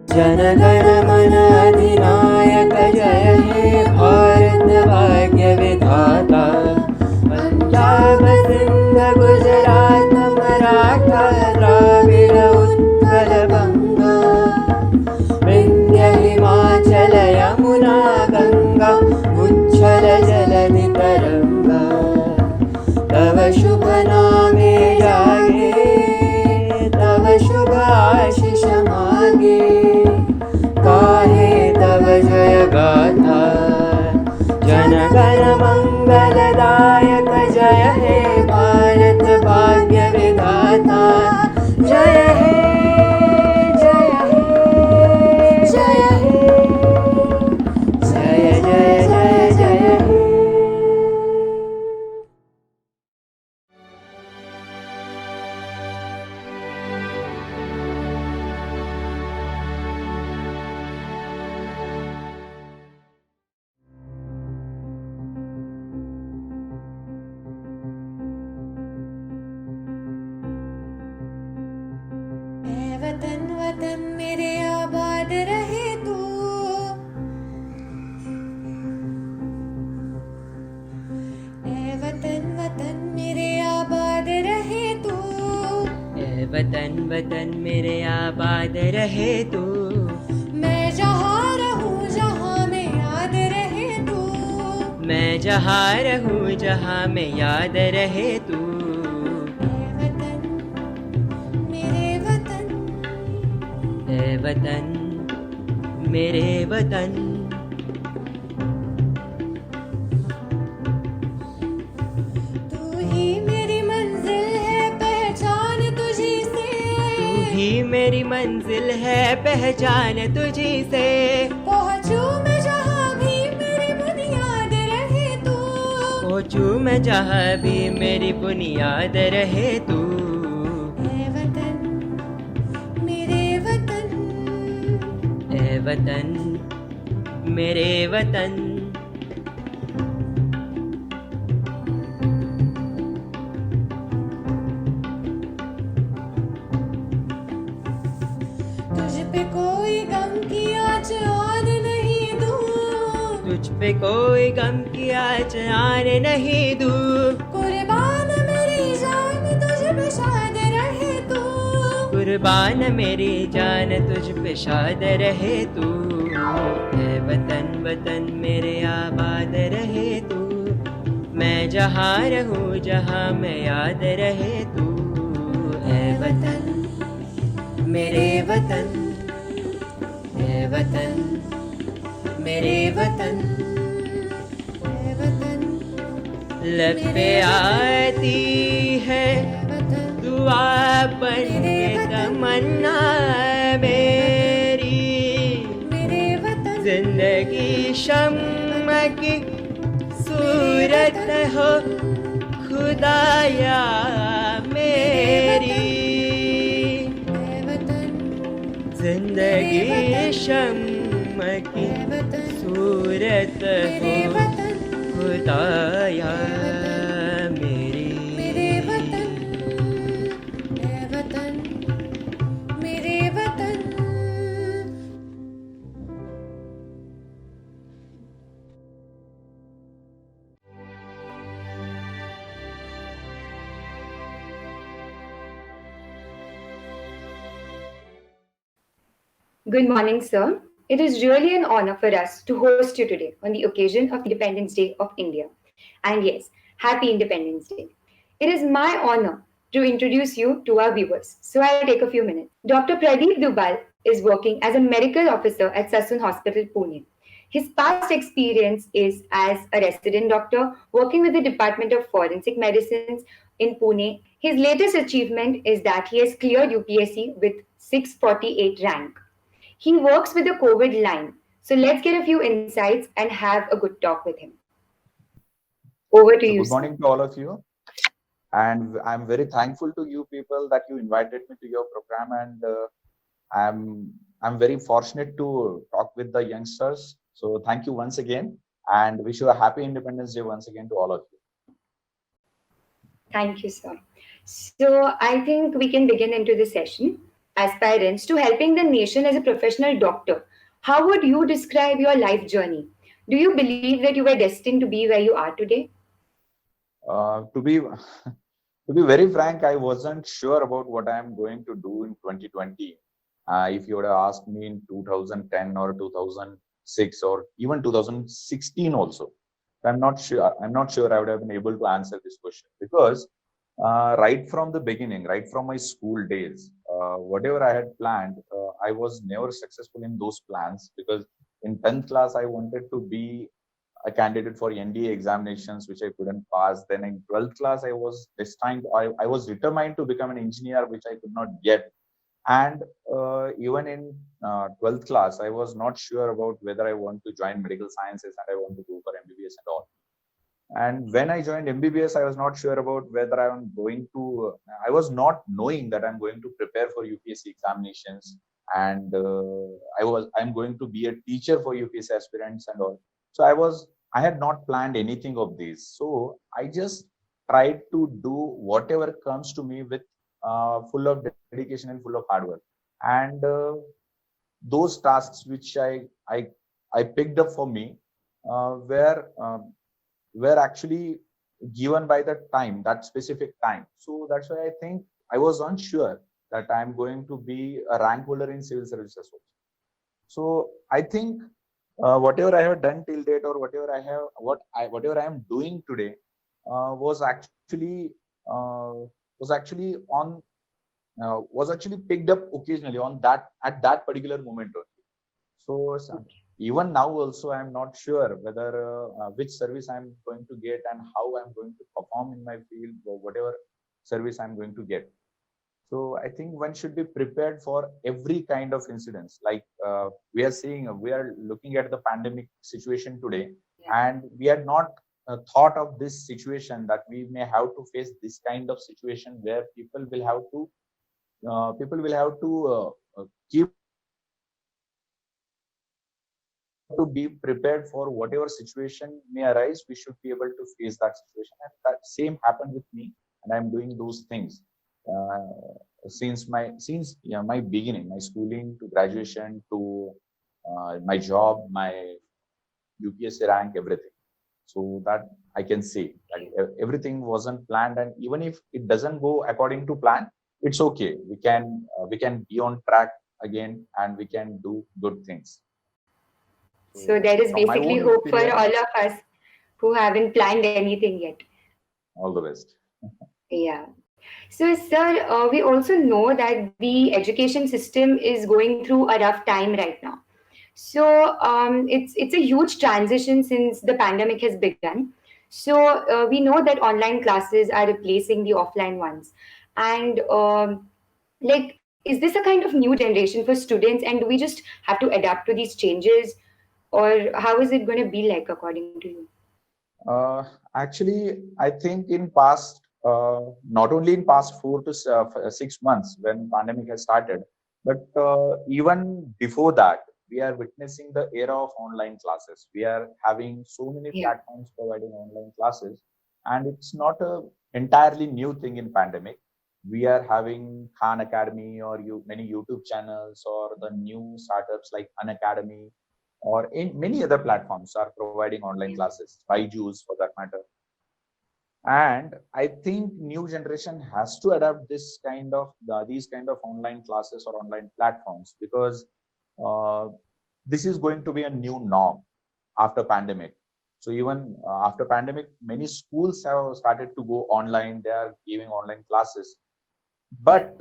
जनगण मन अधिनायक जय हे भारत भाग्य विधाता। पंजाब सिंध गुजरात मराठा द्राविड़ उत्कल बंगा, विंध्य हिमाचल यमुना गंगा उच्छल जलधि तरंगा। तव शुभ नामे जागे तव शुभ आशीष मागे, गाहे तव जय गाथा। जनगण मंगलदायक जय हे भारत भाग्य विधाता। जय हे जय हे जय हे जय जय जय जय हे। वतन वतन मेरे आबाद रहे तू, ऐ वतन वतन मेरे आबाद रहे तू। ए वतन वतन मेरे आबाद रहे तू। मैं जहाँ रहूँ जहाँ में याद रहे तू। मैं जहाँ रहूँ जहाँ में याद रहे तू। ऐ वतन मेरे वतन। तू ही मेरी मंजिल है पहचान तुझी से, तू ही मेरी मंजिल है पहचान तुझी से। पहुँचूं मैं जहाँ भी मेरी बुनियाद रहे तू, पहुँचूं मैं जहाँ भी मेरी बुनियाद रहे तू। ऐ वतन मेरे वतन, ए वतन मेरे वतन। तुझ पे कोई गम की आँच आने नहीं दूँ, तुझ पे कोई गम की आँच आने नहीं दूँ। कुर्बान मेरी जान तुझ पे शाद रहे तू, कुर्बान मेरी जान तुझ पे शाद रहे तू। ऐ वतन वतन मेरे आबाद रहे तू। मैं जहाँ रहूँ जहाँ मैं याद रहे तू। ऐ वतन मेरे वतन, ऐ वतन मेरे वतन। ऐ वतन लब पे आती है ऐ वतन दुआ बन के तमन्ना मेरी। मेरे वतन, जिंदगी शम्मा की सूरत हो खुदाया मेरी। ऐ वतन जिंदगी शम्मा की ऐ वतन सूरत मेरे हो वतन, खुदाया मेरी। मेरे वतन ऐ वतन मेरे वतन। Good morning, sir. It is really an honor for us to host you today on the occasion of Independence Day of India. And yes, Happy Independence Day. It is my honor to introduce you to our viewers. So I'll take a few minutes. Dr. Pradeep Dubal is working as a medical officer at Sassoon Hospital, Pune. His past experience is as a resident doctor working with the Department of Forensic Medicines in Pune. His latest achievement is that he has cleared UPSC with 648 rank. He works with the COVID line. So let's get a few insights and have a good talk with him. Over to So you, good sir. morning to all of you, and I'm very thankful to you people that you invited me to your program, and I'm very fortunate to talk with the youngsters. So thank you once again, and wish you a happy Independence Day once again to all of you. Thank you, sir. So I think we can begin into the session. Aspirants to helping the nation as a professional doctor, how would you describe your life journey? Do you believe that you were destined to be where you are today? To be to be very frank, I wasn't sure about what I'm going to do in 2020. If you would have asked me in 2010 or 2006 or even 2016 also, I'm not sure. I'm not sure I would have been able to answer this question because right from the beginning, right from my school days, whatever I had planned, I was never successful in those plans because in 10th class I wanted to be a candidate for NDA examinations, which I couldn't pass. Then in 12th class, I was determined to become an engineer, which I could not get. And even in 12th class, I was not sure about whether I want to join medical sciences and I want to go for MBBS and all. And when I joined MBBS, I was not sure about whether I was not knowing that I'm going to prepare for UPSC examinations. And I'm going to be a teacher for UPSC aspirants and all. So I had not planned anything of these. So I just tried to do whatever comes to me with full of dedication and full of hard work. And those tasks which I picked up for me uh, were were actually given by the time, that specific time. So that's why I think I was unsure that I'm going to be a rank holder in civil services also. So I think whatever I have done till date or whatever I am doing today uh, was actually uh, was actually picked up occasionally on that at that particular moment only. So even now also, I'm not sure whether which service I'm going to get and how I'm going to perform in my field or whatever service I'm going to get. So I think one should be prepared for every kind of incidents. Like we are looking at the pandemic situation today, and we are not thought of this situation that we may have to face this kind of situation where people will have to keep to be prepared for whatever situation may arise. We should be able to face that situation, and that same happened with me, and I'm doing those things since my beginning, my schooling to graduation to my job, my UPSC rank, everything. So that I can say that everything wasn't planned, and even if it doesn't go according to plan, it's okay. We can be on track again, and we can do good things. So there is From my basically own hope for experience, all of us who haven't planned anything yet. all the best. Yeah. So, sir, we also know that the education system is going through a rough time right now. So, it's a huge transition since the pandemic has begun. So, we know that online classes are replacing the offline ones, and like, is this a kind of new generation for students? And do we just have to adapt to these changes, or how is it going to be like according to you? Actually, I think in past, not only in past 4 to 6 months when pandemic has started, but even before that, we are witnessing the era of online classes. We are having so many Yeah. platforms providing online classes, and it's not a entirely new thing in pandemic. We are having Khan Academy or many YouTube channels or the new startups like Unacademy or in many other platforms are providing online classes, Byju's for that matter. And I think new generation has to adapt these kind of online classes or online platforms, because uh, this is going to be a new norm after pandemic. So even after pandemic, many schools have started to go online. They are giving online classes, but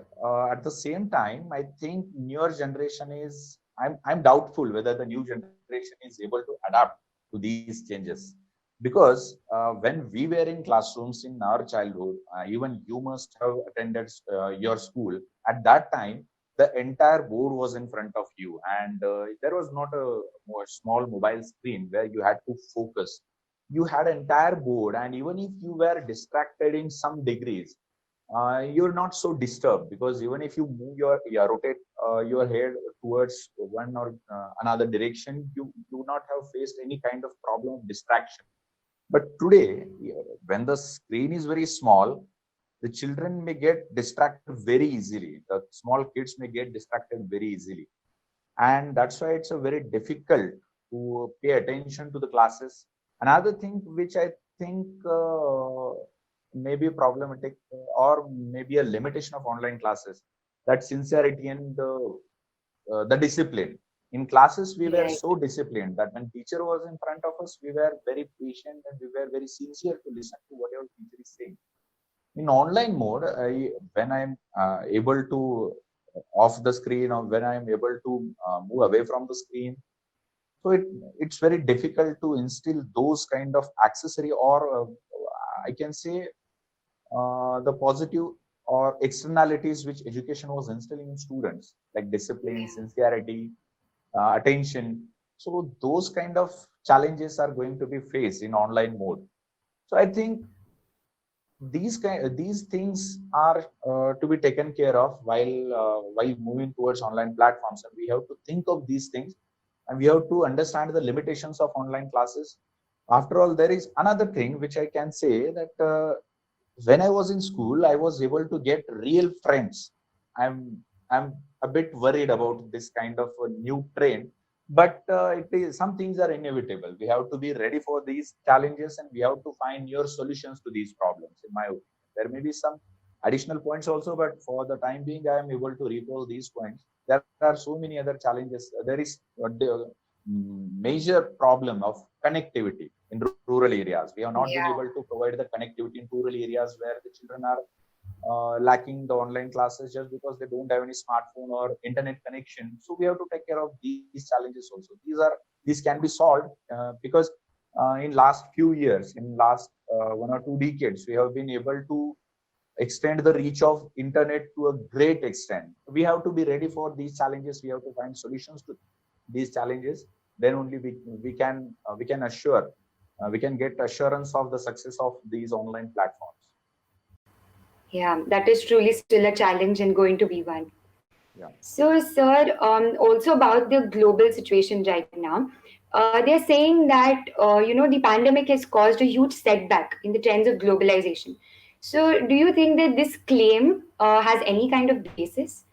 at the same time, I think newer generation is I'm doubtful whether the new generation is able to adapt to these changes, because when we were in classrooms in our childhood, even you must have attended your school at that time. The entire board was in front of you, and there was not a more small mobile screen where you had to focus. You had an entire board, and even if you were distracted in some degrees, you're not so disturbed, because even if you move rotate your head towards one or another direction, you do not have faced any kind of problem of distraction. But today, when the screen is very small, the children may get distracted very easily. The small kids may get distracted very easily, and that's why it's a very difficult to pay attention to the classes. Another thing which I think may be problematic or maybe a limitation of online classes, that sincerity and the discipline. In classes we were Right. so disciplined that when teacher was in front of us, we were very patient and we were very sincere to listen to whatever teacher is saying. In online mode, when I'm able to off the screen, or when I'm able to move away from the screen, so it's very difficult to instill those kind of accessory, or I can say the positive or externalities which education was instilling in students, like discipline, sincerity, attention. So those kind of challenges are going to be faced in online mode. So I think these things are to be taken care of while moving towards online platforms, and we have to think of these things, and we have to understand the limitations of online classes. After all, there is another thing which I can say, that when I was in school, I was able to get real friends. I'm a bit worried about this kind of a new trend, but some things are inevitable. We have to be ready for these challenges, and we have to find your solutions to these problems. In my opinion, there may be some additional points also, but for the time being, I am able to recall these points. There are so many other challenges. There is major problem of connectivity in rural areas. We have not been able to provide the connectivity in rural areas where the children are lacking the online classes just because they don't have any smartphone or internet connection. So we have to take care of these challenges also. These can be solved because in last few years, in last 1 or 2 decades, we have been able to extend the reach of internet to a great extent. We have to be ready for these challenges. We have to find solutions to these challenges. Then only we can assure we can get assurance of the success of these online platforms. Yeah, that is truly still a challenge and going to be one. Yeah. So, sir, also about the global situation right now, they're saying that the pandemic has caused a huge setback in the trends of globalization. So, do you think that this claim has any kind of basis?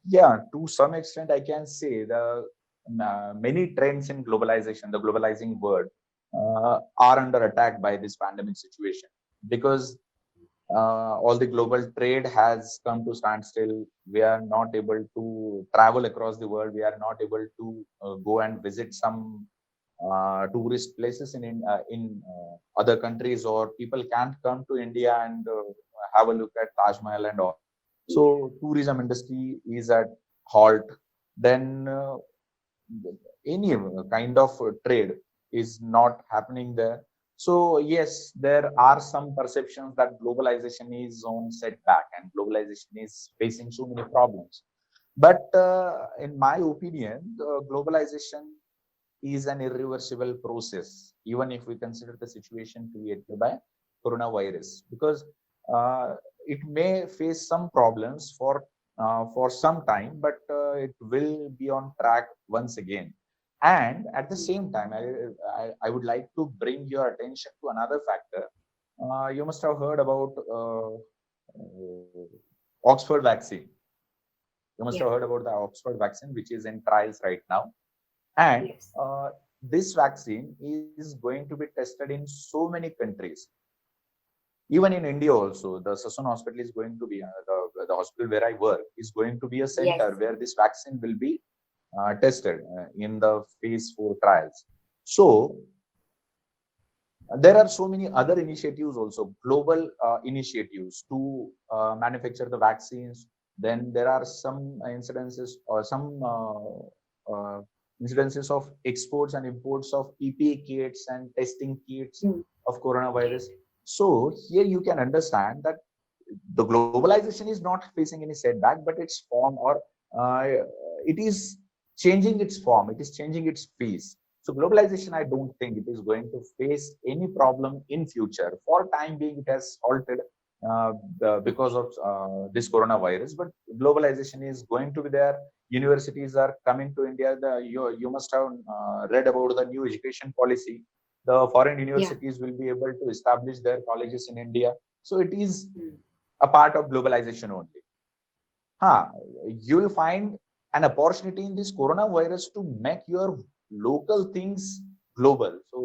Yeah, to some extent, I can say the many trends in globalization, the globalizing world, are under attack by this pandemic situation because all the global trade has come to standstill. We are not able to travel across the world. We are not able to go and visit some tourist places in other countries, or people can't come to India and have a look at Taj Mahal and all. So tourism industry is at halt. Then any kind of trade is not happening there. So yes, there are some perceptions that globalization is on setback and globalization is facing so many problems. But in my opinion, globalization is an irreversible process, even if we consider the situation created by coronavirus, because it may face some problems for some time, but it will be on track once again. And at the same time, I would like to bring your attention to another factor. You must have heard about Oxford vaccine. You must Yeah. have heard about the Oxford vaccine, which is in trials right now. And Yes. this vaccine is going to be tested in so many countries. Even in India also, the Sassoon Hospital is going to be, the hospital where I work is going to be a Yes. center where this vaccine will be tested in the phase 4 trials. So there are so many other initiatives also, global initiatives to manufacture the vaccines. Then there are some incidences or some incidences of exports and imports of PPE kits and testing kits Mm. of coronavirus. So here you can understand that the globalization is not facing any setback, but its form, or it is changing its form, it is changing its pace. So globalization, I don't think it is going to face any problem in future. For time being, it has halted because of this coronavirus, but globalization is going to be there. Universities are coming to India. You must have read about the new education policy. The foreign Yeah. universities will be able to establish their colleges in India. So it is Mm. a part of globalization only. You will find an opportunity in this coronavirus to make your local things global. So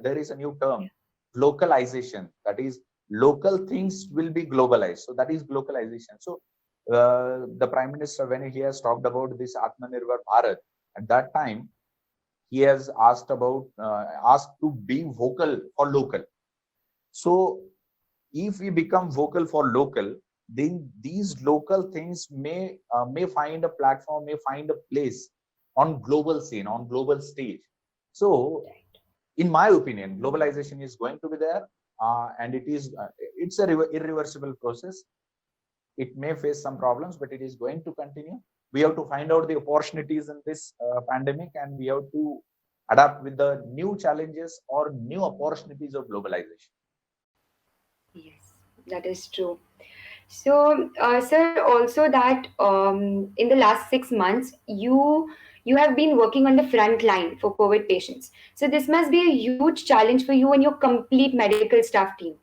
there is a new term, localization. That is, local things will be globalized. So that is globalization. So the Prime Minister, when he has talked about this Atmanirbhar Bharat, at that time he has asked to be vocal for local. So if we become vocal for local, then these local things may find a platform, may find a place on global scene, on global stage. So in my opinion, globalization is going to be there, and it's a irreversible process. It may face some problems, but it is going to continue. We have to find out the opportunities in this pandemic, and we have to adapt with the new challenges or new opportunities of globalization. Yes, that is true. So, sir, also that in the last 6 months, you have been working on the front line for COVID patients. So this must be a huge challenge for you and your complete medical staff team.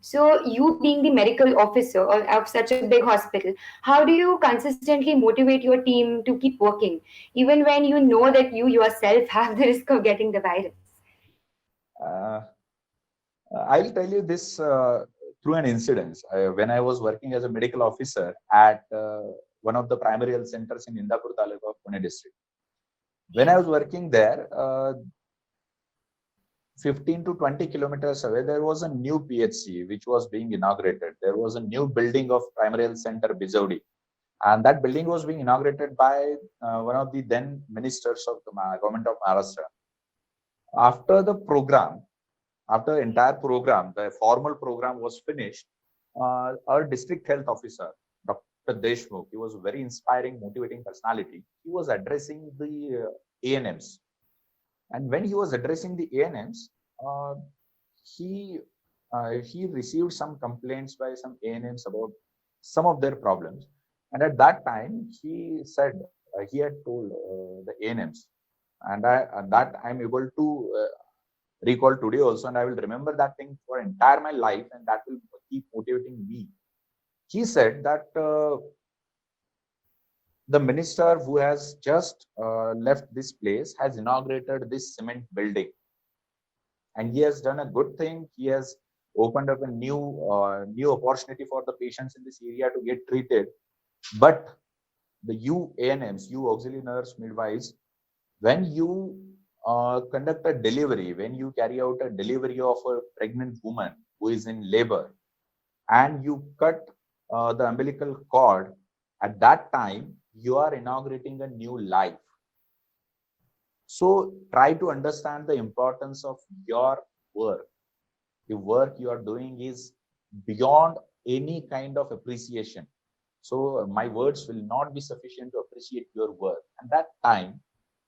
So you being the medical officer of such a big hospital, how do you consistently motivate your team to keep working, even when you know that you yourself have the risk of getting the virus? Uh, I'll tell you this through an incident. When I was working as a medical officer at one of the primary health centers in Indapur Taluka of Pune district. When I was working there, 15 to 20 kilometers away, there was a new PHC which was being inaugurated. There was a new building of Primary Health Center Bizaudi, and that building was being inaugurated by one of the then ministers of the government of Maharashtra. After the program, after the entire program, the formal program was finished, our district health officer, Dr. Deshmukh, he was a very inspiring, motivating personality. He was addressing the ANMs. And when he was addressing the ANMs, uh, he he received some complaints by some ANMs about some of their problems. And at that time, he said he had told the ANMs, and that I'm able to recall today also, and I will remember that thing for entire my life, and that will keep motivating me. He said that the minister who has just left this place has inaugurated this cement building, and he has done a good thing. He has opened up a new opportunity for the patients in this area to get treated. But the ANMs, auxiliary nurse midwives, when you conduct a delivery, when you carry out a delivery of a pregnant woman who is in labor, and you cut the umbilical cord, at that time, you are inaugurating a new life. So try to understand the importance of your work. The work you are doing is beyond any kind of appreciation. So my words will not be sufficient to appreciate your work. At that time,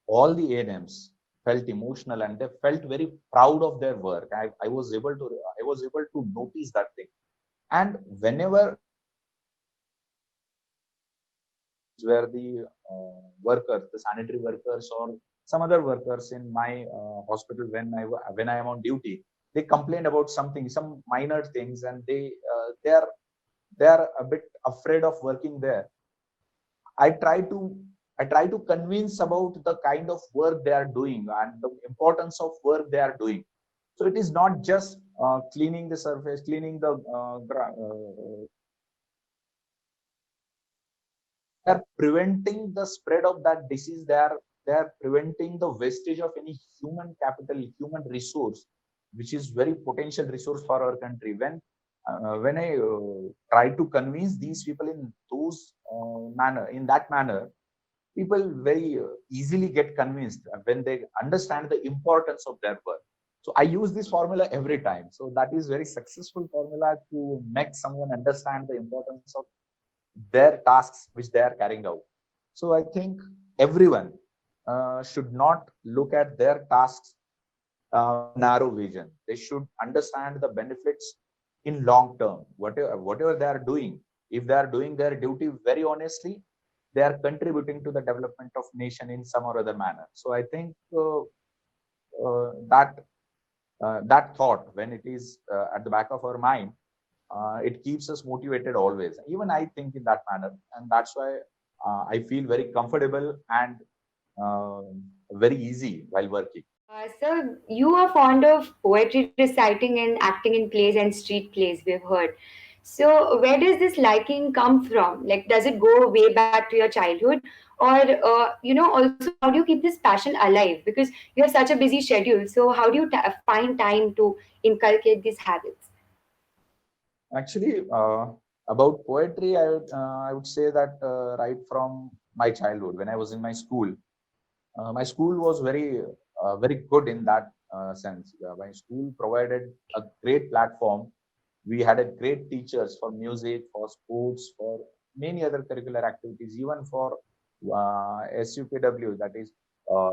all the ANMs felt emotional and they felt very proud of their work. I was able to notice that thing. And whenever where the workers, the sanitary workers or some other workers in my hospital, when I am on duty, they complain about something, some minor things, and they are a bit afraid of working there. I try to convince about the kind of work they are doing and the importance of work they are doing. So it is not just cleaning the surface, cleaning the they are preventing the spread of that disease. They are preventing the wastage of any human capital, human resource, which is very potential resource for our country. When I try to convince these people in those in that manner, people very easily get convinced when they understand the importance of their work. So I use this formula every time. So that is very successful formula to make someone understand the importance of their tasks which they are carrying out. So I think everyone should not look at their tasks narrow vision. They should understand the benefits in long term. Whatever they are doing, if they are doing their duty very honestly, they are contributing to the development of nation in some or other manner. So I think that thought, when it is at the back of our mind, it keeps us motivated always. Even I think in that manner, and that's why I feel very comfortable and very easy while working. So you are fond of poetry reciting and acting in plays and street plays, we've heard. So where does this liking come from? Like, does it go way back to your childhood, or also how do you keep this passion alive? Because you have such a busy schedule. So how do you find time to inculcate these habits? Actually, about poetry, I would say that right from my childhood, when I was in my school was very good in that sense. My school provided a great platform. We had a great teachers for music, for sports, for many other curricular activities, even for SUPW, that is uh,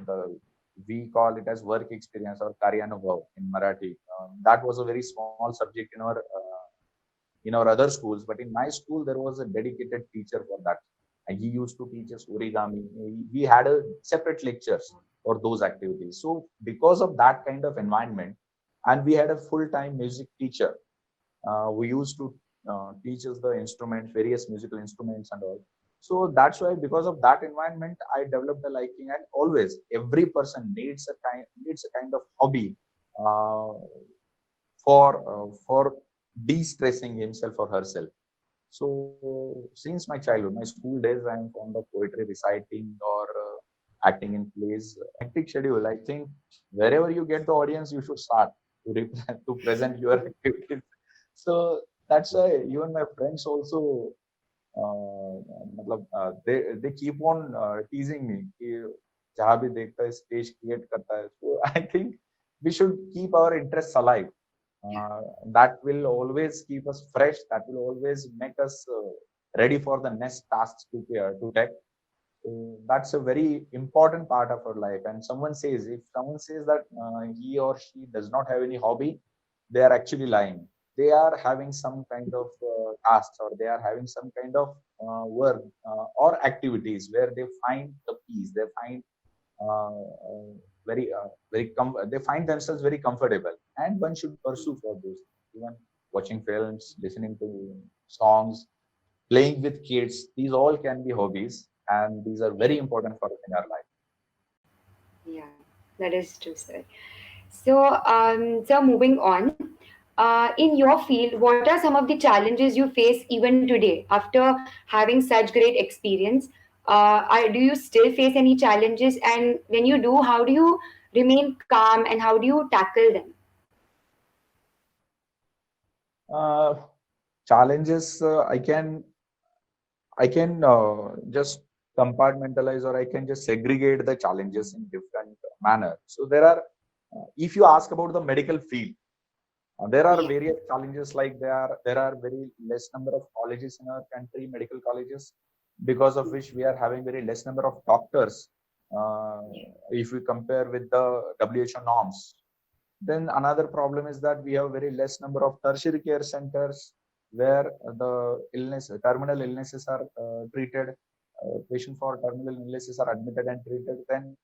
the we call it as work experience or Karyanubhav in Marathi. That was a very small subject in our other schools, but in my school there was a dedicated teacher for that, and he used to teach us origami. We had a separate lectures for those activities. So because of that kind of environment, and we had a full-time music teacher who used to teach us the instruments, various musical instruments and all. So that's why, because of that environment, I developed a liking. And always, every person needs a kind of hobby uh, for de-stressing himself or herself. So since my childhood, my school days, I am fond of poetry reciting or acting in plays, hectic schedule. I think wherever you get the audience, you should start to present your activities. So that's why even my friends also they keep on teasing me कि जहाँ भी देखता है stage create करता है. So I think we should keep our interests alive. That will always keep us fresh. That will always make us ready for the next tasks to take. So that's a very important part of our life. And if someone says that he or she does not have any hobby, they are actually lying. They are having some kind of tasks, or they are having some kind of work or activities where they find the peace. They find they find themselves very comfortable, and one should pursue for this. Even watching films, listening to songs, playing with kids, these all can be hobbies, and these are very important for us in our life. Yeah, that is true, sir. So moving on, in your field, what are some of the challenges you face even today after having such great experience? Do you still face any challenges? And when you do, how do you remain calm and how do you tackle them? uh, Challenges, I can just compartmentalize, or I can just segregate the challenges in different manner. So there are if you ask about the medical field, there are Yeah. various challenges, like there are very less number of colleges in our country, medical colleges, because of which we are having very less number of doctors. Uh, if we compare with the WHO norms, then another problem is that we have very less number of tertiary care centers where terminal illnesses are treated. Patient for terminal illnesses are admitted and treated. Then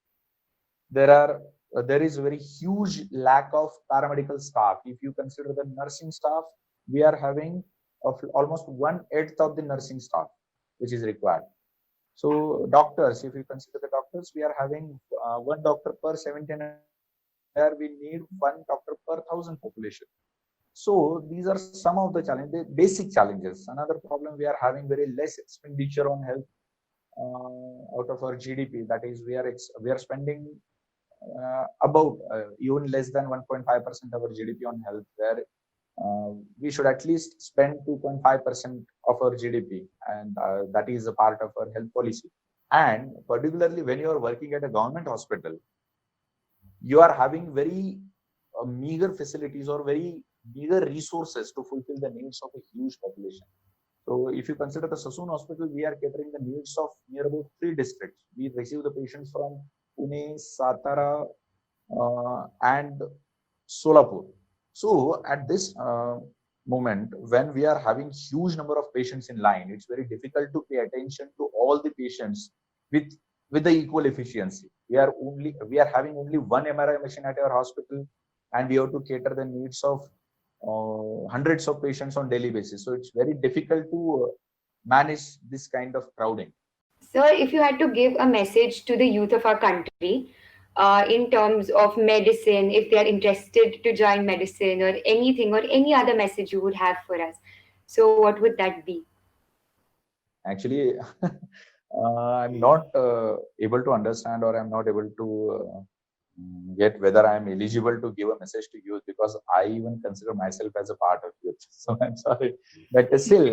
there is a very huge lack of paramedical staff. If you consider the nursing staff, we are having almost 1/8 of the nursing staff which is required. So doctors, if you consider the doctors, we are having one doctor per 17, where we need one doctor per 1,000 population. So these are some of the challenges, basic challenges. Another problem, we are having very less expenditure on health out of our GDP. That is, we are spending about even less than 1.5% of our GDP on health, where we should at least spend 2.5% of our GDP, and that is a part of our health policy. And particularly when you are working at a government hospital, you are having very meager facilities or very meager resources to fulfill the needs of a huge population. So if you consider the Sassoon Hospital, we are catering the needs of near about 3 districts. We receive the patients from Pune, Satara, and Solapur. So at this moment, when we are having huge number of patients in line, it's very difficult to pay attention to all the patients with the equal efficiency. We are having only one MRI machine at our hospital, and we have to cater the needs of hundreds of patients on daily basis. So it's very difficult to manage this kind of crowding. So, if you had to give a message to the youth of our country in terms of medicine, if they are interested to join medicine or anything or any other message you would have for us, so what would that be? Actually, I'm not able to understand, or I'm not able to get whether I'm eligible to give a message to youth, because I even consider myself as a part of youth. So I'm sorry, but still,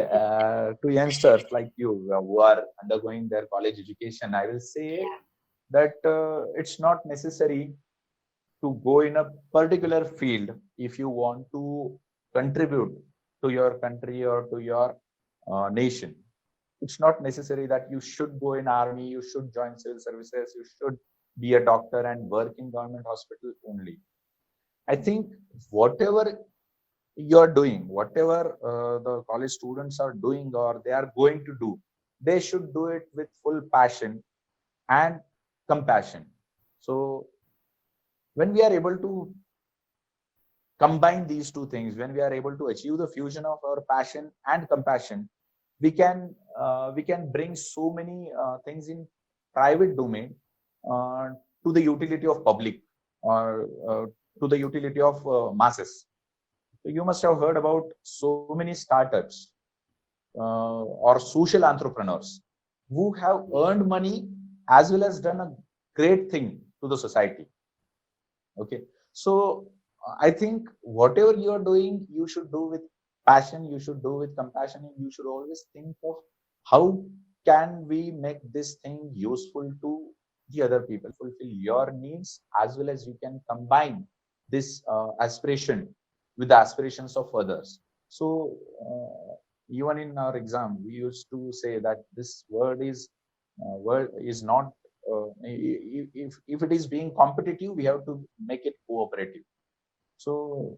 to youngsters like you who are undergoing their college education, I will say that it's not necessary to go in a particular field if you want to contribute to your country or to your nation. It's not necessary that you should go in army, you should join civil services, you should be a doctor and work in government hospital only. I think whatever you're doing, whatever the college students are doing or they are going to do, they should do it with full passion and compassion. So when we are able to combine these two things, when we are able to achieve the fusion of our passion and compassion, we can bring so many things in private domain to the utility of public, or to the utility of masses. So you must have heard about so many startups or social entrepreneurs who have earned money as well as done a great thing to the society. Okay, so I think whatever you are doing, you should do with passion, you should do with compassion, and you should always think of how can we make this thing useful to the other people, fulfill your needs, as well as you can combine this aspiration with the aspirations of others. So even in our exam, we used to say that this word is not if it is being competitive, we have to make it cooperative. So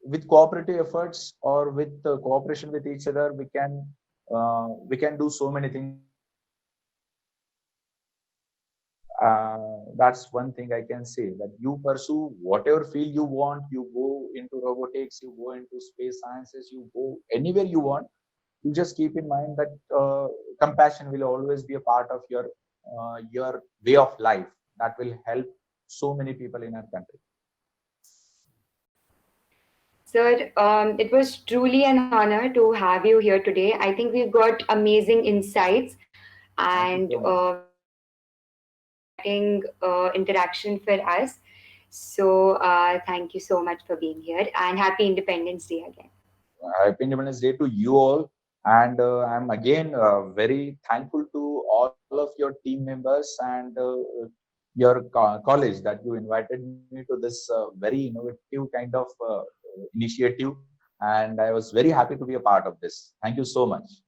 with cooperative efforts or with cooperation with each other, we can do so many things. That's one thing I can say, that you pursue whatever field you want. You go into robotics, you go into space sciences, you go anywhere you want. You just keep in mind that compassion will always be a part of your way of life. That will help so many people in our country. Sir, it was truly an honor to have you here today. I think we've got amazing insights and interaction for us. So thank you so much for being here, and happy Independence Day again. Happy Independence Day to you all. And I'm again very thankful to all of your team members and your college that you invited me to this very innovative kind of initiative. And I was very happy to be a part of this. Thank you so much.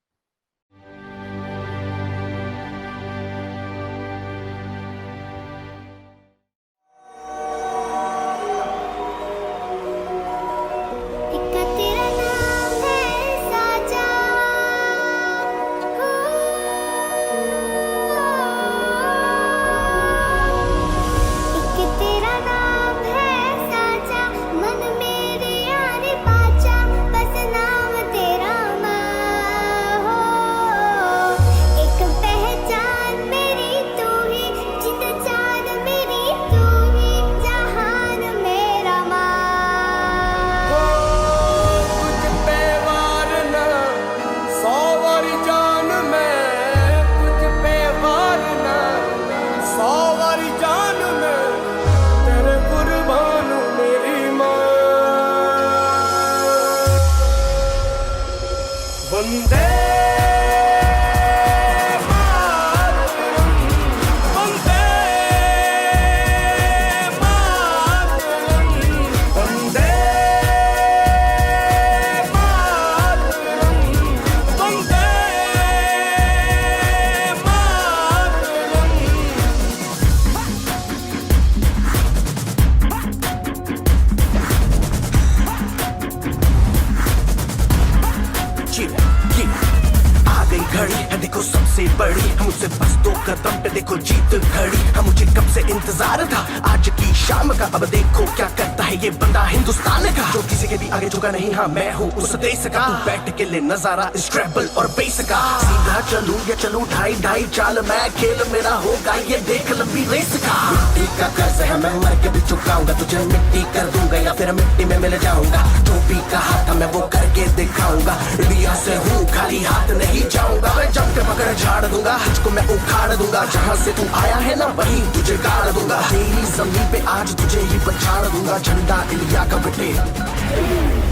देखो जीत घड़ी हम मुझे कब से इंतजार था आज की शाम का अब देखो क्या करता है ये बंदा हिंदुस्तान का जो किसी के भी आगे झुका नहीं हाँ मैं हूँ उस देश का बैठ के ले नजारा इस ट्रैवल और बेस का सीधा चलूं या चलूं ढाई ढाई चाल मैं खेल मेरा होगा ये देख लंबी रेस का मिट्टी का कर्ज है मैं मर के भी चुकाऊंगा तुझे मिट्टी कर दूंगा या फिर मिट्टी में मिल जाऊंगा जो भी कहा था मैं वो करके दिखाऊंगा इंडिया से हूँ खाली हाथ नहीं जाऊंगा मैं जम के पकड़ झाड़ दूंगा तुझको मैं उखाड़ दूंगा जहाँ से तू आया है ना वहीं तुझे गाड़ दूंगा तेरी जमीन पे आज तुझे ही पछाड़ दूंगा झंडा इंडिया का बेटे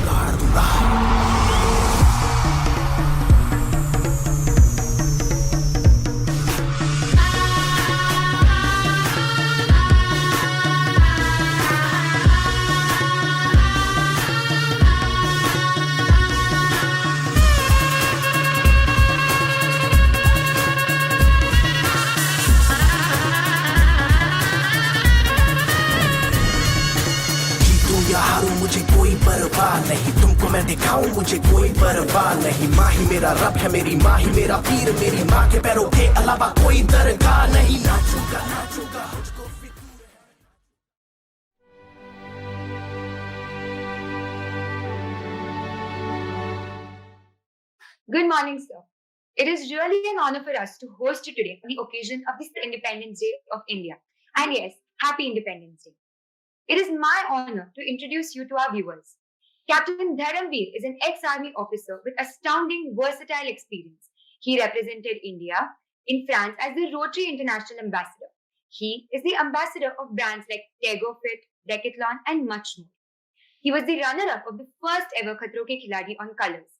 गाड़ दूंगा मुझे कोई परवाह नहीं तुमको मैं दिखाऊं मुझे कोई परवाह नहीं माँ ही मेरा रब है मेरी माँ ही मेरा पीर मेरी माँ के पैरों के अलावा कोई दरगाह नहीं नाचूंगा नाचूंगा मुझको Good morning, sir. It is really an honor for us to host you today on the occasion of this Independence Day of India. And yes, happy Independence Day. It is my honor to introduce you to our viewers. Captain Dharamveer is an ex-army officer with astounding versatile experience. He represented India in France as the Rotary International Ambassador. He is the ambassador of brands like TegoFit, Decathlon, and much more. He was the runner-up of the first ever Khatron Ke Khiladi on Colors.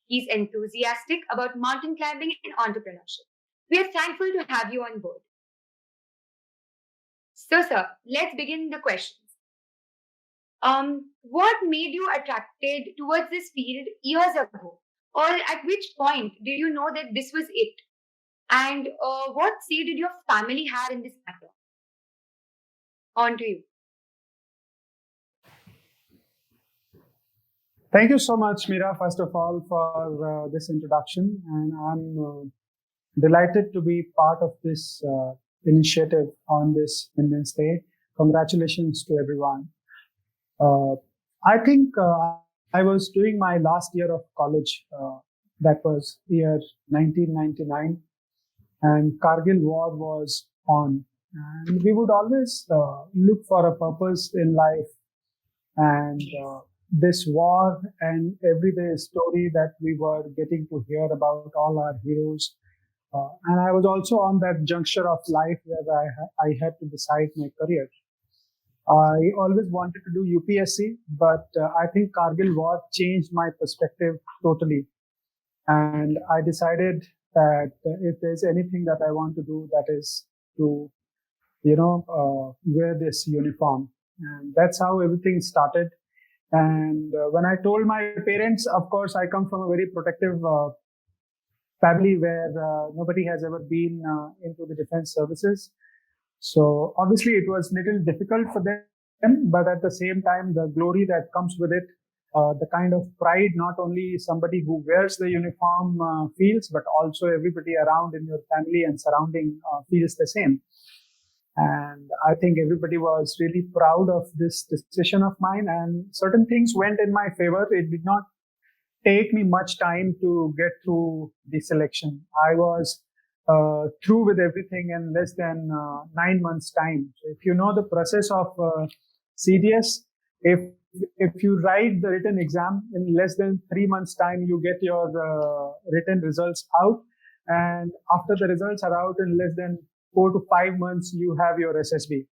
He's enthusiastic about mountain climbing and entrepreneurship. We are thankful to have you on board. So, sir, let's begin the questions. What made you attracted towards this field years ago? Or at which point did you know that this was it? And what say did your family have in this matter? On to you. Thank you so much, Mira, first of all, for this introduction. And I'm delighted to be part of this initiative on this Independence Day. Congratulations to everyone. I think I was doing my last year of college. That was year 1999. And Kargil war was on. And we would always look for a purpose in life. And this war and everyday story that we were getting to hear about all our heroes. And I was also on that juncture of life where I had to decide my career. I always wanted to do UPSC, but I think Kargil war changed my perspective totally. And I decided that if there's anything that I want to do, that is to, wear this uniform. And that's how everything started. And when I told my parents, of course, I come from a very protective family where nobody has ever been into the defense services. So obviously it was little difficult for them, but at the same time, the glory that comes with it, the kind of pride, not only somebody who wears the uniform feels, but also everybody around in your family and surrounding feels the same. And I think everybody was really proud of this decision of mine, and certain things went in my favor. It did not take me much time to get through the selection. I was through with everything in less than 9 months' time. So if you know the process of CDS, if you write the written exam in less than 3 months' time, you get your written results out. And after the results are out in less than 4 to 5 months, you have your SSB.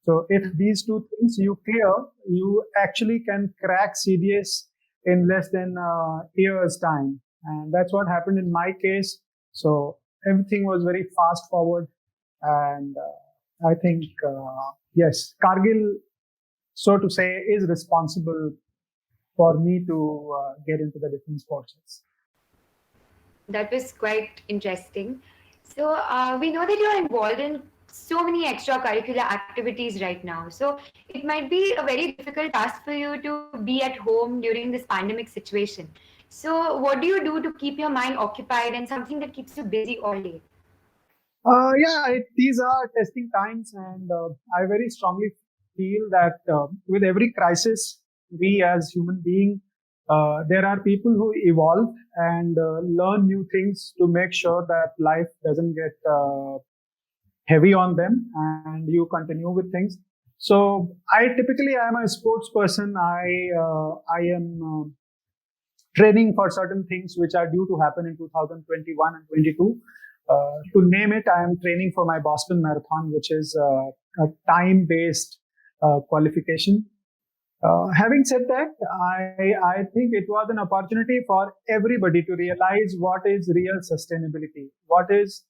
So if these two things you clear, you actually can crack CDS in less than a year's time. And that's what happened in my case. So everything was very fast forward. And I think, yes, Kargil, so to say, is responsible for me to get into the defense forces. That was quite interesting. So we know that you're involved in so many extracurricular activities right now. So it might be a very difficult task for you to be at home during this pandemic situation. So what do you do to keep your mind occupied and something that keeps you busy all day? These are testing times, and I very strongly feel that with every crisis, we as human beings, there are people who evolve and learn new things to make sure that life doesn't get heavy on them and you continue with things. So I typically am a sports person. I am training for certain things which are due to happen in 2021 and 22. To name it, I am training for my Boston Marathon, which is a time-based qualification. Having said that, I think it was an opportunity for everybody to realize what is real sustainability. What is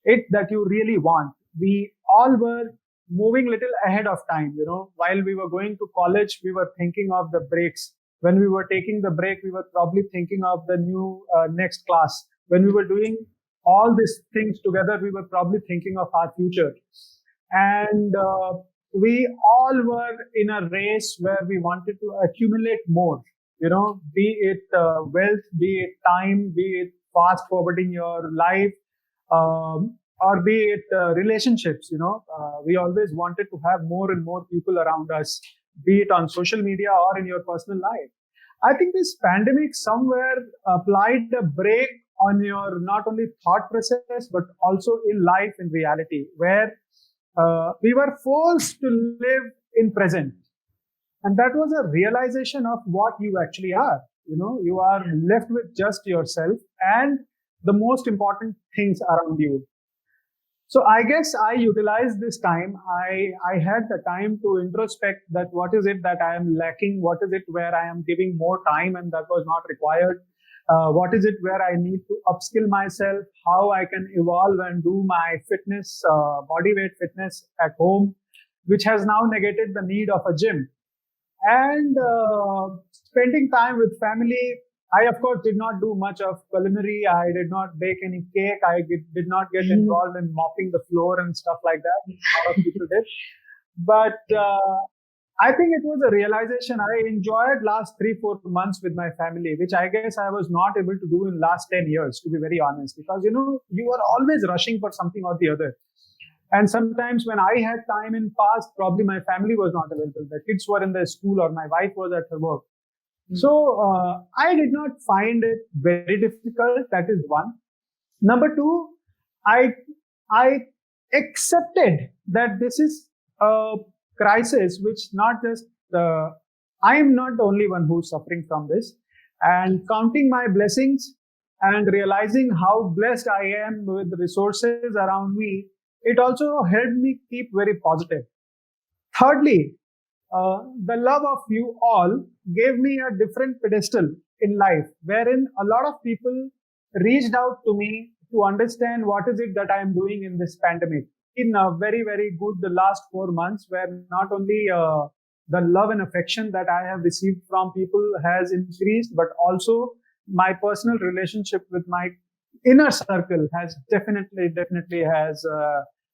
it that you really want? We all were moving little ahead of time. While we were going to college, we were thinking of the breaks. When we were taking the break, we were probably thinking of the new next class. When we were doing all these things together, we were probably thinking of our future. And we all were in a race where we wanted to accumulate more, be it wealth, be it time, be it fast forwarding your life, or be it relationships. We always wanted to have more and more people around us, be it on social media or in your personal life. I think this pandemic somewhere applied a brake on your not only thought process, but also in life, in reality, where we were forced to live in present. And that was a realization of what you actually are. You are left with just yourself and the most important things around you. So I guess I utilized this time. I had the time to introspect that what is it that I am lacking? What is it where I am giving more time and that was not required? What is it where I need to upskill myself? How I can evolve and do my fitness, body weight fitness at home, which has now negated the need of a gym. And spending time with family. I, of course, did not do much of culinary. I did not bake any cake. Did not get involved in mopping the floor and stuff like that. A lot of people did. But I think it was a realization. I enjoyed last 3-4 months with my family, which I guess I was not able to do in last 10 years, to be very honest, because, you know, you are always rushing for something or the other. And sometimes when I had time in past, probably my family was not available. The kids were in their school or my wife was at her work. So I did not find it very difficult. That is one. Number two, I accepted that this is a crisis, which not just I am not the only one who's suffering from this. And counting my blessings and realizing how blessed I am with the resources around me, it also helped me keep very positive. Thirdly, the love of you all gave me a different pedestal in life, wherein a lot of people reached out to me to understand what is it that I am doing in this pandemic. In a very, very good the last 4 months, where not only the love and affection that I have received from people has increased, but also my personal relationship with my inner circle has definitely has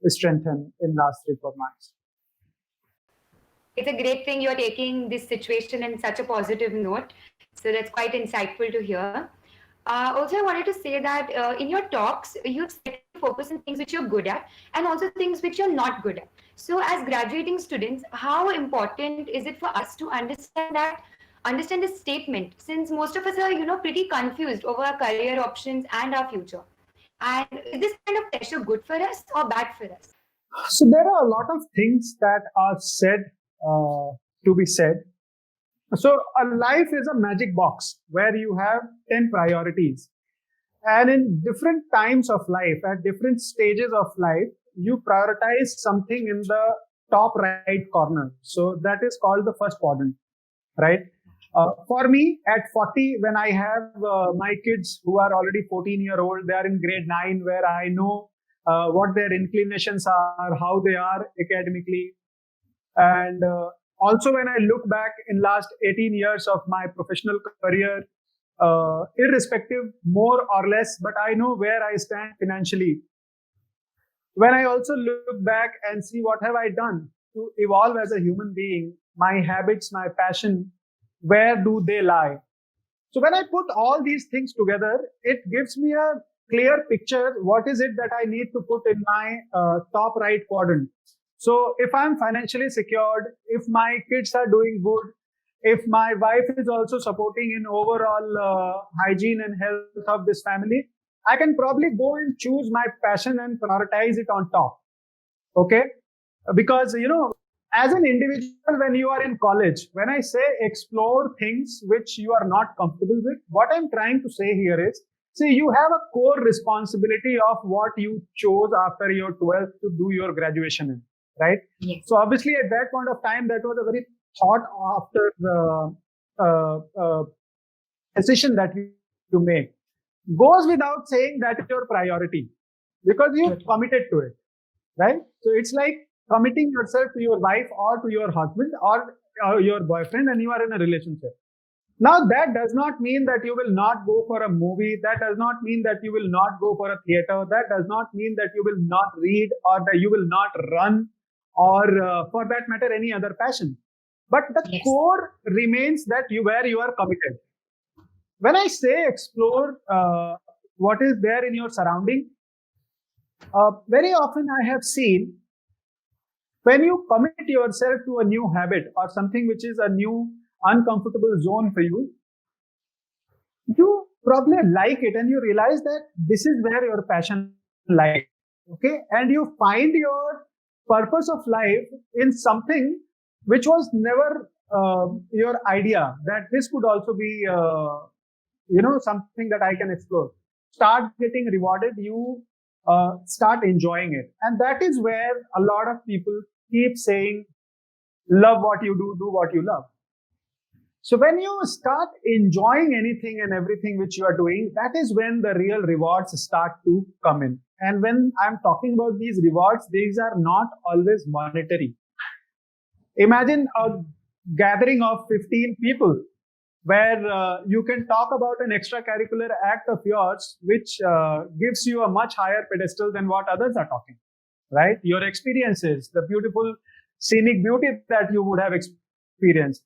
strengthened in last 3-4 months. It's a great thing you're taking this situation in such a positive note. So that's quite insightful to hear. Also, I wanted to say that in your talks, you said to focus on things which you're good at and also things which you're not good at. So as graduating students, how important is it for us to understand this statement, since most of us are, you know, pretty confused over our career options and our future? And is this kind of pressure good for us or bad for us? So there are a lot of things that are said to be said. So a life is a magic box where you have 10 priorities. And in different times of life, at different stages of life, you prioritize something in the top right corner. So that is called the first quadrant, right? For me, at 40, when I have my kids who are already 14-year-old, they are in grade 9, where I know what their inclinations are, how they are academically. And also when I look back in last 18 years of my professional career, irrespective, more or less, but I know where I stand financially. When I also look back and see what have I done to evolve as a human being, my habits, my passion, where do they lie? So when I put all these things together, it gives me a clear picture. What is it that I need to put in my top right quadrant? So if I'm financially secured, if my kids are doing good, if my wife is also supporting in overall hygiene and health of this family, I can probably go and choose my passion and prioritize it on top. Okay? Because, you know, as an individual, when you are in college, when I say explore things which you are not comfortable with, what I'm trying to say here is, see, you have a core responsibility of what you chose after your 12th to do your graduation in, right? Yes. So obviously at that point of time, that was a very thought after the decision that you make. Goes without saying that is your priority because you committed to it, right? So it's like committing yourself to your wife or to your husband or your boyfriend, and you are in a relationship. Now that does not mean that you will not go for a movie. That does not mean that you will not go for a theater. That does not mean that you will not read or that you will not run or for that matter, any other passion. But the core remains that where you are committed. When I say explore what is there in your surrounding, very often I have seen when you commit yourself to a new habit or something which is a new uncomfortable zone for you, you probably like it and you realize that this is where your passion lies. Okay. And you find your purpose of life in something which was never your idea, that this could also be, something that I can explore. Start getting rewarded. You start enjoying it. And that is where a lot of people keep saying, love what you do what you love. So when you start enjoying anything and everything which you are doing, that is when the real rewards start to come in. And when I'm talking about these rewards, these are not always monetary. Imagine a gathering of 15 people where you can talk about an extracurricular act of yours, which gives you a much higher pedestal than what others are talking, right? Your experiences, the beautiful scenic beauty that you would have experienced.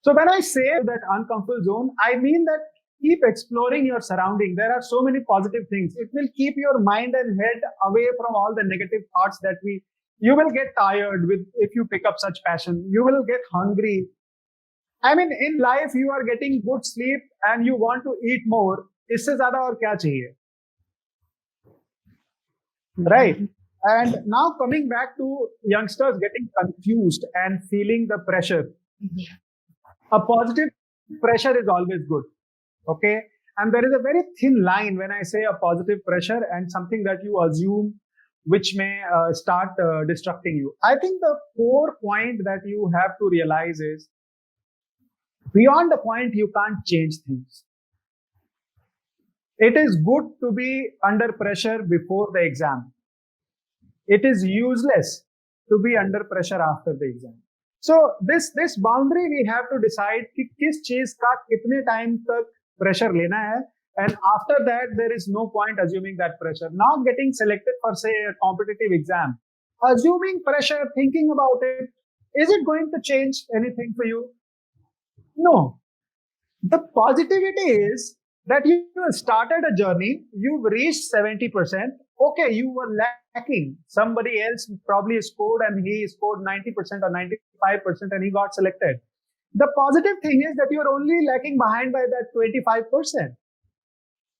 So when I say that uncomfortable zone, I mean that keep exploring your surrounding. There are so many positive things. It will keep your mind and head away from all the negative thoughts that you will get tired with if you pick up such passion. You will get hungry. I mean, in life, you are getting good sleep and you want to eat more. Isse zyada aur kya chahiye? Right? And now coming back to youngsters getting confused and feeling the pressure. A positive pressure is always good. Okay. And there is a very thin line when I say a positive pressure and something that you assume which may start destructing you. I think the core point that you have to realize is beyond the point you can't change things. It is good to be under pressure before the exam. It is useless to be under pressure after the exam. So this boundary we have to decide कि किस चीज का कितने time तक pressure लेना है, and after that there is no point assuming that pressure. Not getting selected for say a competitive exam, assuming pressure, thinking about it, is it going to change anything for you? No. The positivity is that you started a journey, you've reached 70%. Okay, you were lacking. Somebody else probably scored and he scored 90% or 95% and he got selected. The positive thing is that you're only lacking behind by that 25%.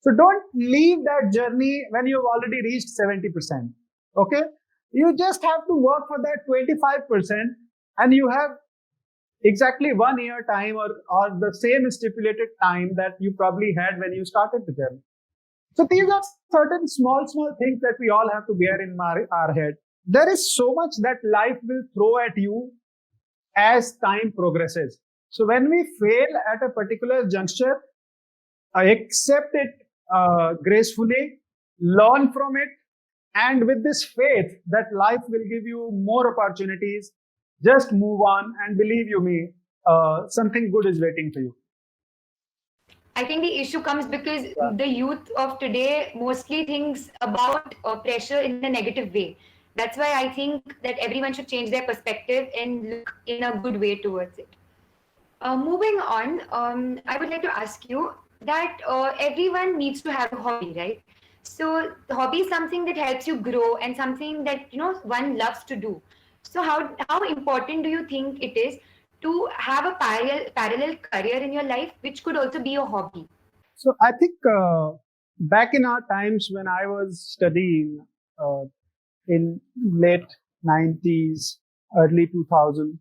So don't leave that journey when you've already reached 70%. Okay? You just have to work for that 25% and you have exactly 1 year time or the same stipulated time that you probably had when you started the journey. So these are certain small things that we all have to bear in our head. There is so much that life will throw at you as time progresses. So when we fail at a particular juncture, accept it gracefully, learn from it, and with this faith that life will give you more opportunities, just move on and believe you me, something good is waiting for you. I think the issue comes because the youth of today mostly thinks about pressure in a negative way. That's why I think that everyone should change their perspective and look in a good way towards it. Moving on, I would like to ask you that everyone needs to have a hobby, right? So the hobby is something that helps you grow and something that one loves to do. So how important do you think it is to have a parallel career in your life, which could also be a hobby? So I think back in our times when I was studying in late 90s, early 2000,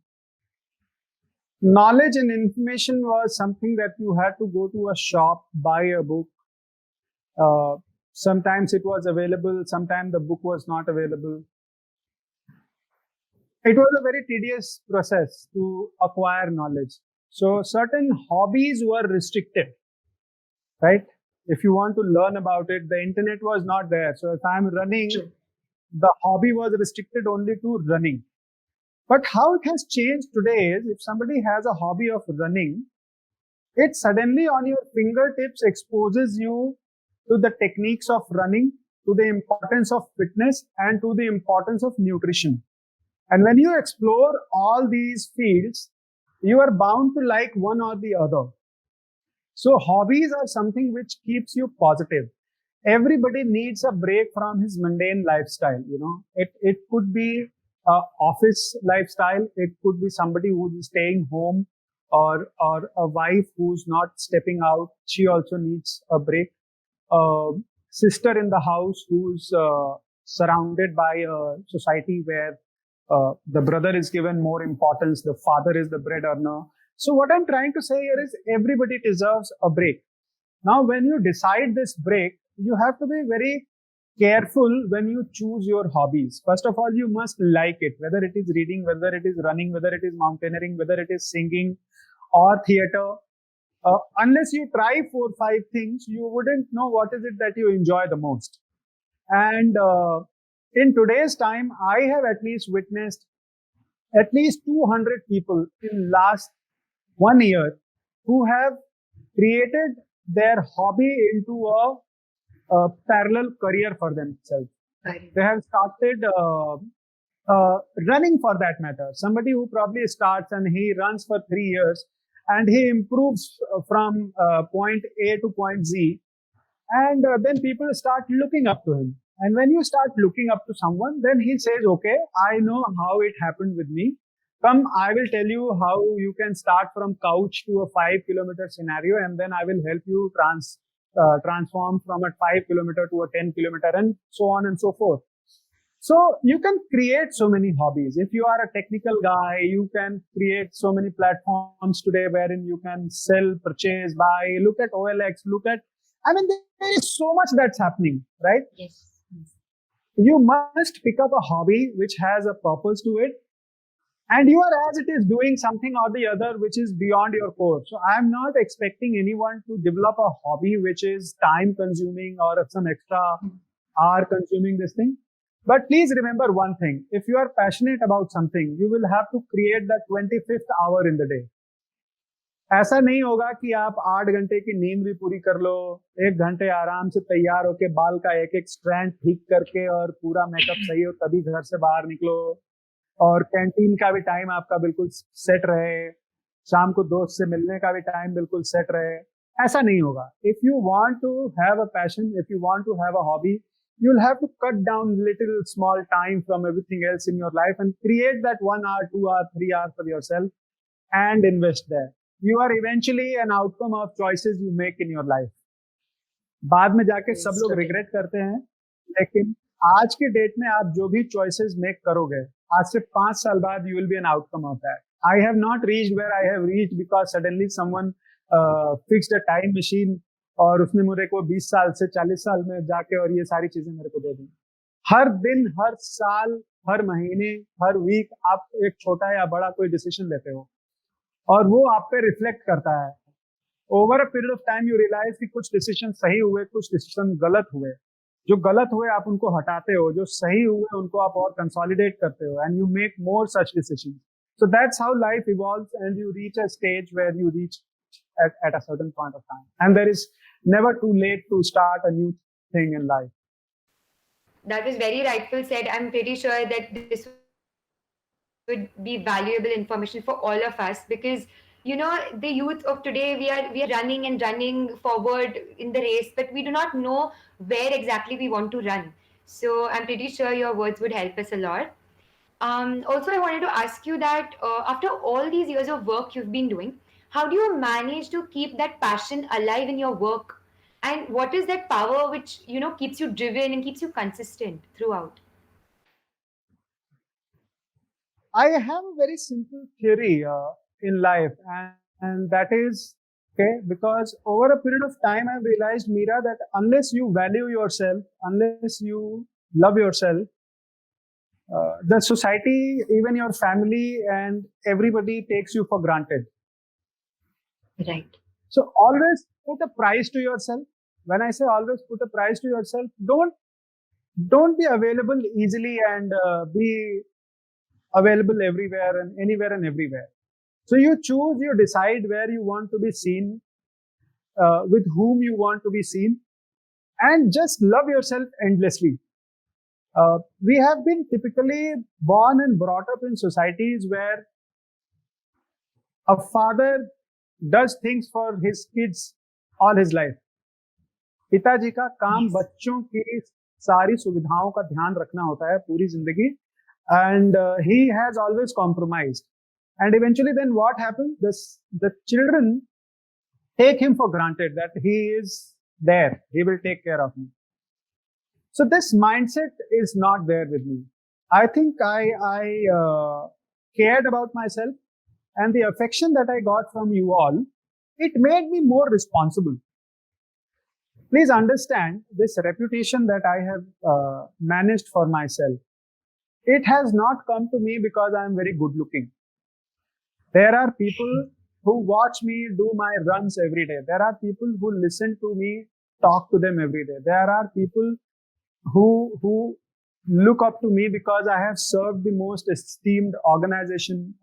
knowledge and information was something that you had to go to a shop, buy a book. Sometimes it was available, sometimes the book was not available. It was a very tedious process to acquire knowledge. So certain hobbies were restricted, right? If you want to learn about it, the internet was not there. So if I'm running, the hobby was restricted only to running. But how it has changed today is if somebody has a hobby of running, it suddenly on your fingertips exposes you to the techniques of running, to the importance of fitness, and to the importance of nutrition. And when you explore all these fields, you are bound to like one or the other. So hobbies are something which keeps you positive. Everybody needs a break from his mundane lifestyle. It could be an office lifestyle. It could be somebody who's staying home, or a wife who's not stepping out. She also needs a break. Sister in the house who's surrounded by a society where the brother is given more importance, the father is the bread earner. So what I'm trying to say here is everybody deserves a break. Now, when you decide this break, you have to be very careful when you choose your hobbies. First of all, you must like it, whether it is reading, whether it is running, whether it is mountaineering, whether it is singing or theater. Unless you try 4-5 things, you wouldn't know what is it that you enjoy the most. And in today's time, I have at least witnessed at least 200 people in last 1 year who have created their hobby into a parallel career for themselves. Right. They have started running, for that matter. Somebody who probably starts and he runs for 3 years and he improves from point A to point Z, and then people start looking up to him. And when you start looking up to someone, then he says, okay, I know how it happened with me. Come, I will tell you how you can start from couch to a 5-kilometer scenario, and then I will help you transform from a 5-kilometer to a 10-kilometer, and so on and so forth. So you can create so many hobbies. If you are a technical guy, you can create so many platforms today wherein you can sell, purchase, buy. Look at OLX, there is so much that's happening, right? Yes. You must pick up a hobby which has a purpose to it, and you are as it is doing something or the other which is beyond your core. So I am not expecting anyone to develop a hobby which is time consuming or some extra hour consuming this thing. But please remember one thing. If you are passionate about something, you will have to create that 25th hour in the day. ऐसा नहीं होगा कि आप 8 घंटे की नींद भी पूरी कर लो, 1 घंटे आराम से तैयार होके बाल का एक स्ट्रैंड ठीक करके और पूरा मेकअप सही हो तभी घर से बाहर निकलो, और कैंटीन का भी टाइम आपका बिल्कुल सेट रहे, शाम को दोस्त से मिलने का भी टाइम बिल्कुल सेट रहे. ऐसा नहीं होगा. If you want to have a passion, if you want to have a hobby, you'll have to cut down little small time from everything else in your life and create that 1 hour, 2 hour, 3 hours for yourself and invest there. You are eventually an outcome of choices you make in your life. बाद में जाके सब लोग regret करते हैं, लेकिन आज के डेट में आप जो भी choices make करोगे, आज से 5 साल बाद you will be an outcome of that. I have not reached where I have reached because suddenly someone fixed a time machine और उसने मेरे को 20 साल से 40 साल में जाके और ये सारी चीजें मेरे को दे दी. हर दिन, हर साल, हर महीने, हर वीक आप एक छोटा या बड़ा कोई डिसीजन लेते हो और वो आप पे रिफ्लेक्ट करता है. Over a period of time you realise कि कुछ डिसीजन सही हुए, कुछ डिसीजन गलत हुए. जो गलत हुए आप उनको हटाते हो, जो सही हुए उनको आप और कंसोलिडेट करते हो, and you make more such decision. So that's how life evolves, and you reach a stage where you reach at a certain point of time. And there is never too late to start a new thing in life. That was very rightful said. I'm pretty sure that this would be valuable information for all of us, because you know, the youth of today, we are running and running forward in the race, but we do not know where exactly we want to run. So I'm pretty sure your words would help us a lot. Also, I wanted to ask you that after all these years of work you've been doing, how do you manage to keep that passion alive in your work? And what is that power which, you know, keeps you driven and keeps you consistent throughout? I have a very simple theory in life, and that is, okay, because over a period of time, I've realized, Meera, that unless you value yourself, unless you love yourself, the society, even your family and everybody takes you for granted. Right. So always put a price to yourself. When I say always put a price to yourself, don't be available easily and be available everywhere and anywhere and everywhere. So you choose, you decide where you want to be seen, with whom you want to be seen, and just love yourself endlessly. We have been typically born and brought up in societies where a father does things for his kids all his life. पिताजी का काम बच्चों की सारी सुविधाओं का ध्यान रखना होता है पूरी जिंदगी, and he has always compromised. And eventually then what happens? The children take him for granted that he is there, he will take care of me. So this mindset is not there with me. I think I cared about myself, and the affection that I got from you all, it made me more responsible. please understand this reputation that I have managed for myself. It has not come to me because I am very good looking. There are people who watch me do my runs every day. There are people who listen to me talk to them every day. There are people who look up to me because I have served the most esteemed organization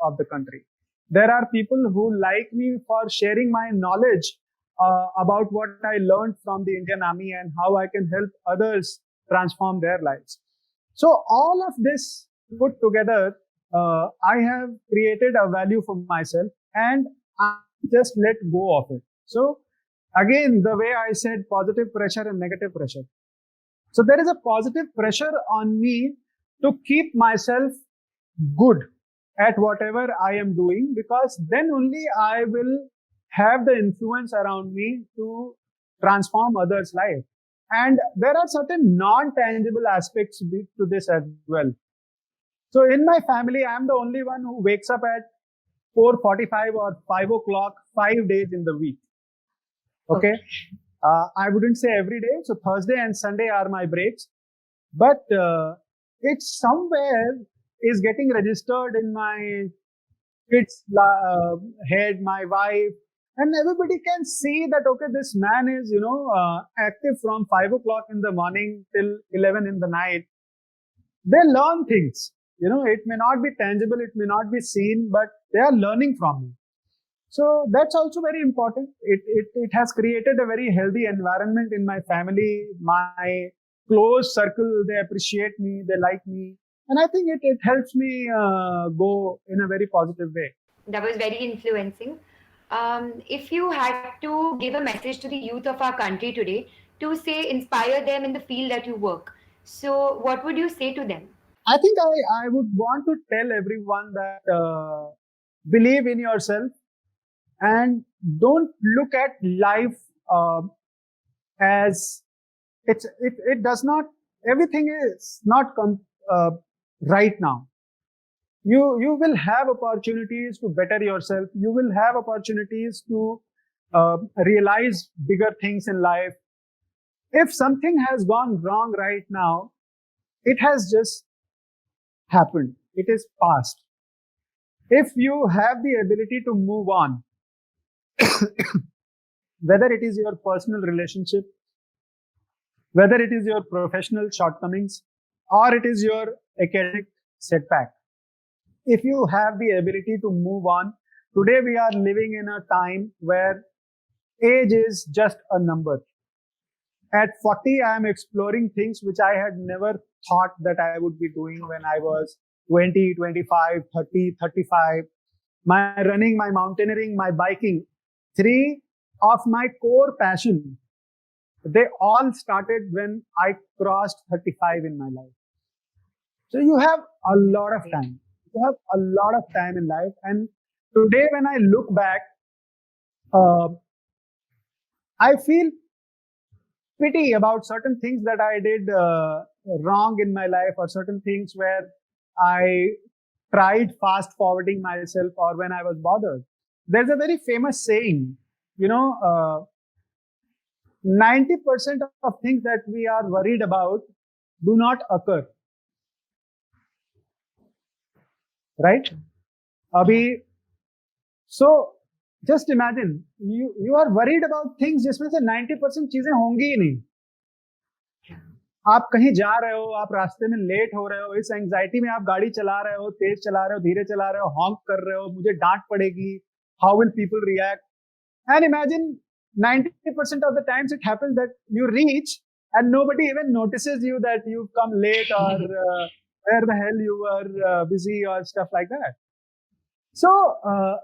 of the country. There are people who like me for sharing my knowledge about what I learned from the Indian Army and how I can help others transform their lives. So all of this put together, I have created a value for myself and I just let go of it. So again, the way I said, positive pressure and negative pressure. So there is a positive pressure on me to keep myself good at whatever I am doing, because then only I will have the influence around me to transform others' life. And there are certain non-tangible aspects to this as well. So in my family, I'm the only one who wakes up at 4:45 or 5 o'clock, 5 days in the week. Okay. I wouldn't say every day. So Thursday and Sunday are my breaks, but it's somewhere is getting registered in my kids' head, my wife, and everybody can see that, okay, this man is, active from 5 o'clock in the morning till 11 in the night. They learn things, it may not be tangible, it may not be seen, but they are learning from me. So that's also very important. It has created a very healthy environment in my family, my close circle. They appreciate me, they like me. And I think it helps me go in a very positive way. That was very influencing. If you had to give a message to the youth of our country today to say inspire them in the field that you work, so what would you say to them? I think I would want to tell everyone that believe in yourself and don't look at life as it does not, everything is not right now. You will have opportunities to better yourself. You will have opportunities to realize bigger things in life. If something has gone wrong right now, it has just happened. It is past. If you have the ability to move on, whether it is your personal relationship, whether it is your professional shortcomings, or it is your academic setback, if you have the ability to move on, today we are living in a time where age is just a number. At 40, I am exploring things which I had never thought that I would be doing when I was 20, 25, 30, 35. My running, my mountaineering, my biking, 3 of my core passion, they all started when I crossed 35 in my life. So you have a lot of time. You have a lot of time in life. And today when I look back, I feel pity about certain things that I did wrong in my life, or certain things where I tried fast forwarding myself, or when I was bothered. There's a very famous saying, 90% of things that we are worried about do not occur. Right? So just imagine, you are worried about things जिसमें से 90% चीजें होंगी ही नहीं. आप कहीं जा रहे हो, आप रास्ते में लेट हो रहे हो, इस एंजाइटी में आप गाड़ी चला रहे हो, तेज चला रहे हो, धीरे चला रहे हो, हॉन्क कर रहे हो, मुझे डांट पड़ेगी, how will people react? And imagine 90% of the times it happens that you reach and nobody even notices you that you've come late, or where the hell you were busy, or stuff like that. So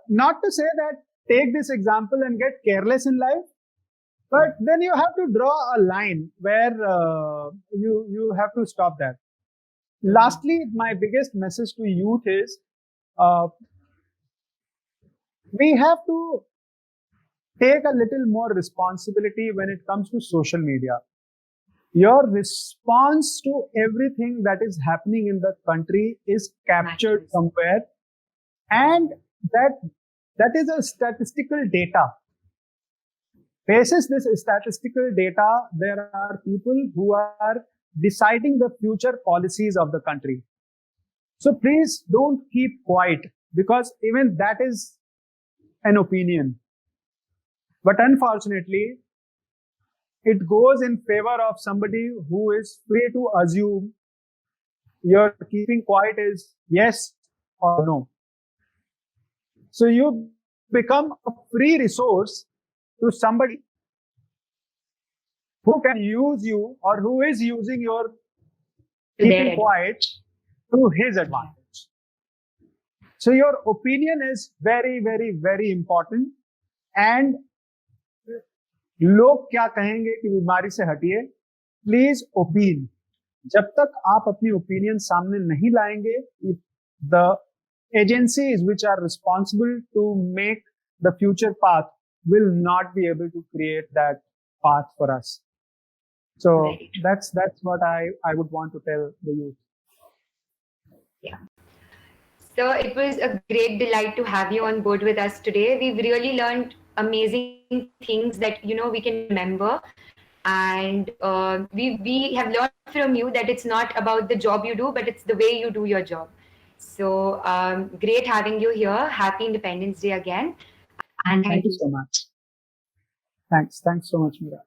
not to say that take this example and get careless in life, but then you have to draw a line where you have to stop that. Lastly, my biggest message to youth is we have to take a little more responsibility when it comes to social media. Your response to everything that is happening in the country is captured somewhere, and that is a statistical data. Basis this statistical data, there are people who are deciding the future policies of the country. So please don't keep quiet, because even that is an opinion. But unfortunately, it goes in favor of somebody who is free to assume your keeping quiet is yes or no. So you become a free resource to somebody who can use you or who is using your keeping quiet to his advantage. So your opinion is very, very, very important. And लोग क्या कहेंगे कि बीमारी से हटिए, please open. जब तक आप अपनी ओपिनियन सामने नहीं लाएंगे, the agencies which are responsible to make the future path will not be able to create that path for us. So that's what I would want to tell the youth. Yeah. So it was a great delight to have you on board with us today. We've really learned amazing things that we can remember, and we have learned from you that it's not about the job you do, but it's the way you do your job. So great having you here. Happy Independence Day again. And thank you so much. Thanks so much, Meera.